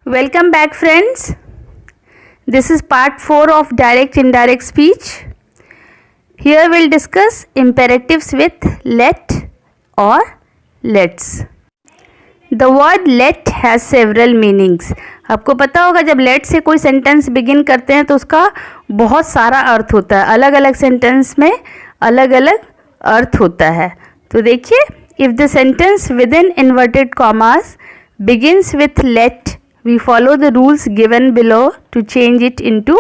Welcome back, friends. This is part 4 of direct indirect speech. Here we'll discuss imperatives with let or let's. The word let has several meanings. आपको पता होगा जब let से कोई sentence begin करते हैं तो उसका बहुत सारा अर्थ होता है. अलग अलग सेंटेंस में अलग अलग अर्थ होता है. तो देखिए, if the sentence within inverted commas begins with let, we follow the rules given below to change it into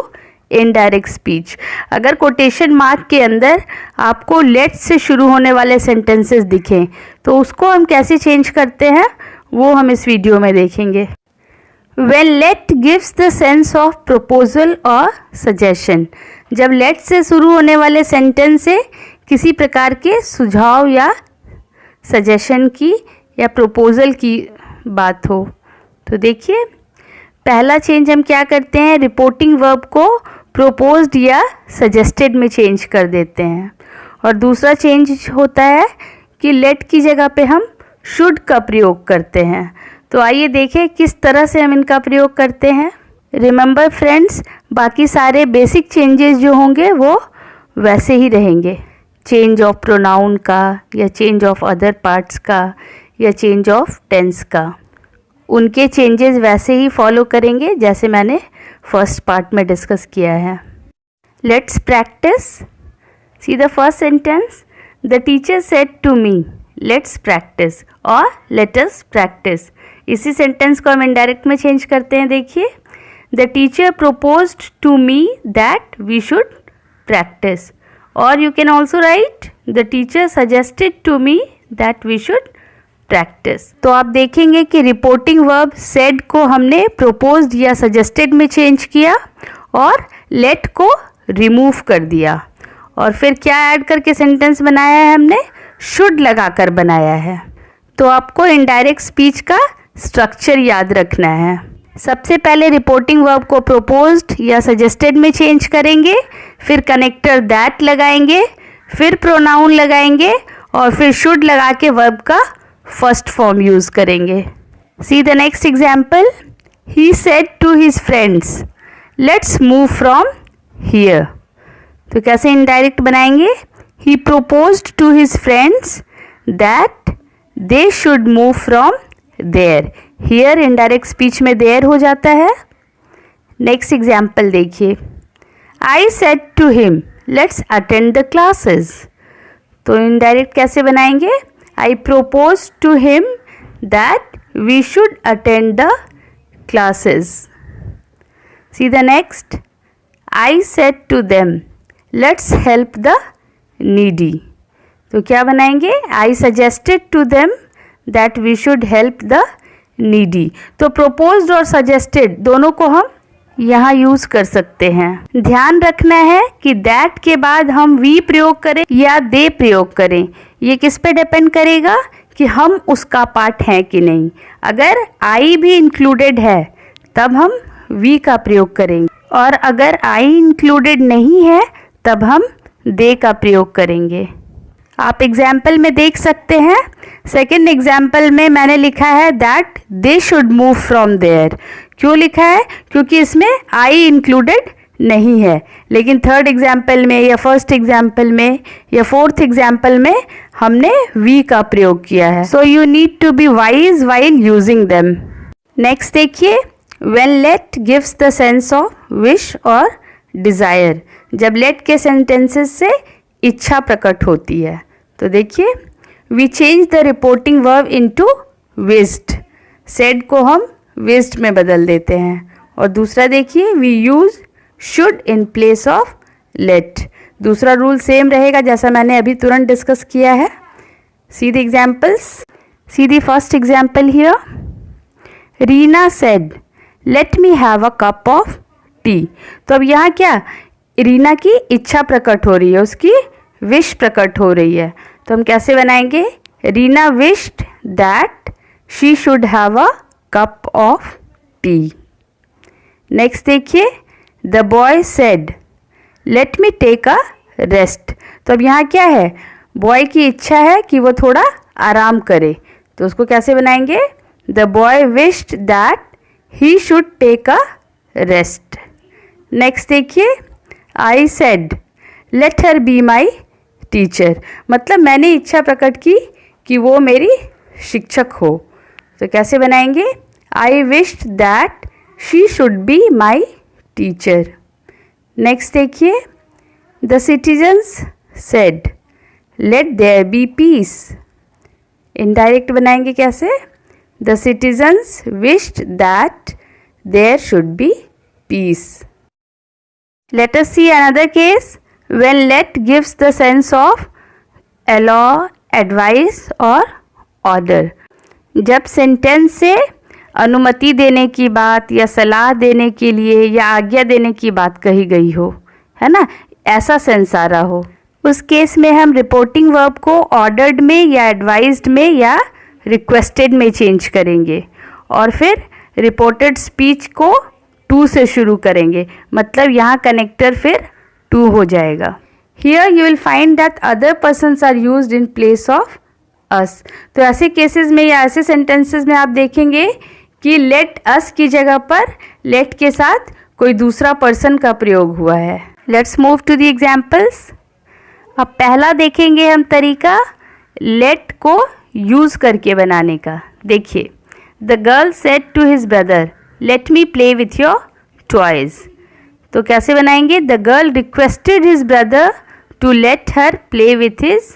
indirect speech. अगर कोटेशन मार्क के अंदर आपको let से शुरू होने वाले सेंटेंसेस दिखें तो उसको हम कैसे चेंज करते हैं वो हम इस वीडियो में देखेंगे. When let gives the sense of proposal or suggestion, जब let से शुरू होने वाले सेंटेंस से किसी प्रकार के सुझाव या सजेशन की या प्रपोजल की बात हो तो देखिए, पहला चेंज हम क्या करते हैं, रिपोर्टिंग वर्ब को प्रोपोज्ड या सजेस्टेड में चेंज कर देते हैं. और दूसरा चेंज होता है कि लेट की जगह पे हम शुड का प्रयोग करते हैं. तो आइए देखें किस तरह से हम इनका प्रयोग करते हैं. रिमेंबर फ्रेंड्स, बाकी सारे बेसिक चेंजेस जो होंगे वो वैसे ही रहेंगे. चेंज ऑफ प्रोनाउन का या चेंज ऑफ अदर पार्ट्स का या चेंज ऑफ टेंस का, उनके चेंजेस वैसे ही फॉलो करेंगे जैसे मैंने फर्स्ट पार्ट में डिस्कस किया है. Let's practice. See the first sentence, the teacher said to me let's practice और लेट अस प्रैक्टिस. इसी सेंटेंस को हम इनडायरेक्ट में चेंज करते हैं. देखिए, the teacher proposed to me that we should practice. और you can also write the teacher suggested to me that we should practice. तो आप देखेंगे कि रिपोर्टिंग वर्ब सेड को हमने प्रोपोज्ड या सजेस्टेड में चेंज किया और लेट को रिमूव कर दिया. और फिर क्या ऐड करके सेंटेंस बनाया है, हमने शुड लगाकर बनाया है. तो आपको इनडायरेक्ट स्पीच का स्ट्रक्चर याद रखना है. सबसे पहले रिपोर्टिंग वर्ब को प्रोपोज्ड या सजेस्टेड में चेंज करेंगे, फिर कनेक्टर दैट लगाएंगे, फिर प्रोनाउन लगाएंगे और फिर शुड लगा के वर्ब का फर्स्ट फॉर्म यूज़ करेंगे. See the next example. He said to his friends let's move from here. तो कैसे इनडायरेक्ट बनाएंगे, he proposed to his friends that they should move from there. Here indirect speech में there हो जाता है. Next example देखिए, I said to him let's attend the classes. तो indirect कैसे बनाएंगे, I proposed to him that we should attend the classes. See the next. I said to them, let's help the needy. तो क्या बनाएंगे, I suggested to them that we should help the needy. तो proposed और suggested दोनों को हम यहाँ use कर सकते हैं. ध्यान रखना है कि दैट के बाद हम वी प्रयोग करें या दे प्रयोग करें, ये किस पे डिपेंड करेगा कि हम उसका पार्ट हैं कि नहीं. अगर आई भी इंक्लूडेड है तब हम वी का प्रयोग करेंगे और अगर आई इंक्लूडेड नहीं है तब हम दे का प्रयोग करेंगे. आप एग्जाम्पल में देख सकते हैं. सेकेंड एग्जाम्पल में मैंने लिखा है that they should move from there. क्यों लिखा है, क्योंकि इसमें आई इंक्लूडेड नहीं है. लेकिन थर्ड एग्जाम्पल में या फर्स्ट एग्जाम्पल में या फोर्थ एग्जाम्पल में हमने वी का प्रयोग किया है. So you need to be wise while using them. Next देखिए, when let gives the sense of wish और डिज़ायर. जब लेट के सेंटेंसेस से इच्छा प्रकट होती है तो देखिए, we change the reporting verb into wished. Said को हम विश्ड में बदल देते हैं. और दूसरा देखिए, we use should in place of let. दूसरा रूल सेम रहेगा जैसा मैंने अभी तुरंत डिस्कस किया है. See the examples. See the first example here. Reena said let me have a cup of tea. तो अब यहाँ क्या, रीना की इच्छा प्रकट हो रही है, उसकी विश प्रकट हो रही है. तो हम कैसे बनाएंगे, Reena wished that she should have a cup of tea. Next देखिए, the boy said let me take a rest. तो अब यहाँ क्या है, बॉय की इच्छा है कि वो थोड़ा आराम करे. तो उसको कैसे बनाएंगे, the boy wished that he should take a rest. Next देखिए, I said let her be my teacher, मतलब मैंने इच्छा प्रकट की कि वो मेरी शिक्षक हो। तो कैसे बनाएंगे? I wished that she should be my teacher. Next देखिए, the citizens said let there be peace. Indirect बनाएंगे कैसे? The citizens wished that there should be peace. Let us see another case when let gives the sense of allow, advice और order। जब sentence से अनुमति देने की बात या सलाह देने के लिए या आज्ञा देने की बात कही गई हो, है ना, ऐसा सेंस आ रहा हो, उस केस में हम रिपोर्टिंग वर्ब को ऑर्डर्ड में या एडवाइज्ड में या रिक्वेस्टेड में चेंज करेंगे और फिर रिपोर्टेड स्पीच को टू से शुरू करेंगे, मतलब यहाँ कनेक्टर फिर टू हो जाएगा। Here you will find that other persons are used in place of us. तो ऐसे केसेस में या ऐसे सेंटेंसेस में आप देखेंगे कि लेट अस की जगह पर लेट के साथ कोई दूसरा पर्सन का प्रयोग हुआ है। Let's move to the examples. अब पहला देखेंगे हम तरीका लेट को यूज़ करके बनाने का। देखिए, the girl said to his brother let me play with your toys. तो कैसे बनाएंगे? The girl requested his brother to let her play with his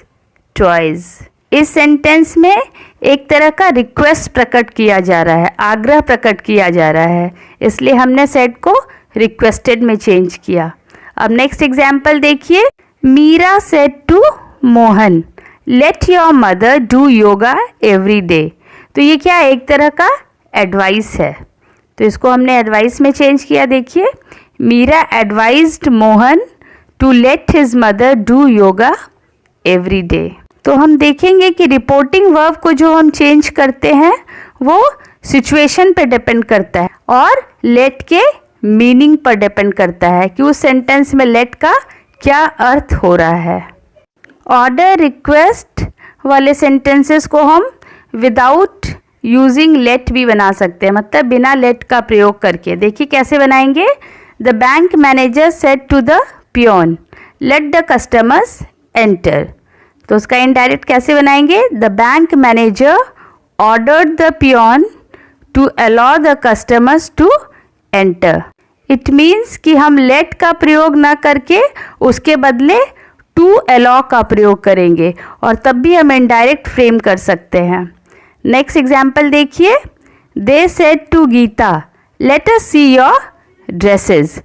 toys. इस सेंटेंस में एक तरह का रिक्वेस्ट प्रकट किया जा रहा है, आग्रह प्रकट किया जा रहा है, इसलिए हमने सेड को रिक्वेस्टेड में चेंज किया। अब नेक्स्ट एग्जाम्पल देखिए, Meera said to Mohan let your mother do yoga every day. तो ये क्या एक तरह का एडवाइस है, तो इसको हमने एडवाइस में चेंज किया। देखिए, Meera advised Mohan to let his mother do yoga every day. तो हम देखेंगे कि रिपोर्टिंग वर्ब को जो हम चेंज करते हैं वो सिचुएशन पे डिपेंड करता है और लेट के मीनिंग पर डिपेंड करता है कि उस सेंटेंस में लेट का क्या अर्थ हो रहा है। ऑर्डर रिक्वेस्ट वाले सेंटेंसेस को हम विदाउट यूजिंग लेट भी बना सकते हैं, मतलब बिना लेट का प्रयोग करके। देखिए कैसे बनाएंगे। The bank manager said to the peon let the customers enter. तो उसका इनडायरेक्ट कैसे बनाएंगे? The bank manager ordered the peon to allow the customers to enter. It means कि हम लेट का प्रयोग ना करके उसके बदले टू अलाउ का प्रयोग करेंगे और तब भी हम इनडायरेक्ट फ्रेम कर सकते हैं। नेक्स्ट एग्जाम्पल देखिए, they said to Geeta let us see your dresses.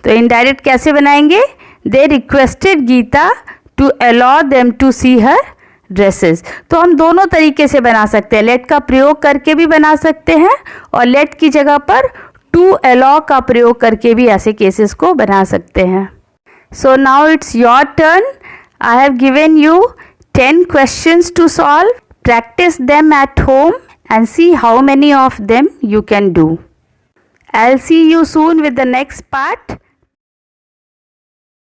तो इनडायरेक्ट कैसे बनाएंगे? They requested Geeta to allow them to see her dresses. तो हम दोनों तरीके से बना सकते हैं, लेट का प्रयोग करके भी बना सकते हैं और लेट की जगह पर टू अलाउ का प्रयोग करके भी ऐसे केसेस को बना सकते हैं। So now it's your turn. I have given you 10 questions to solve. Practice them at home and see how many of them you can do. I'll see you soon with the next part.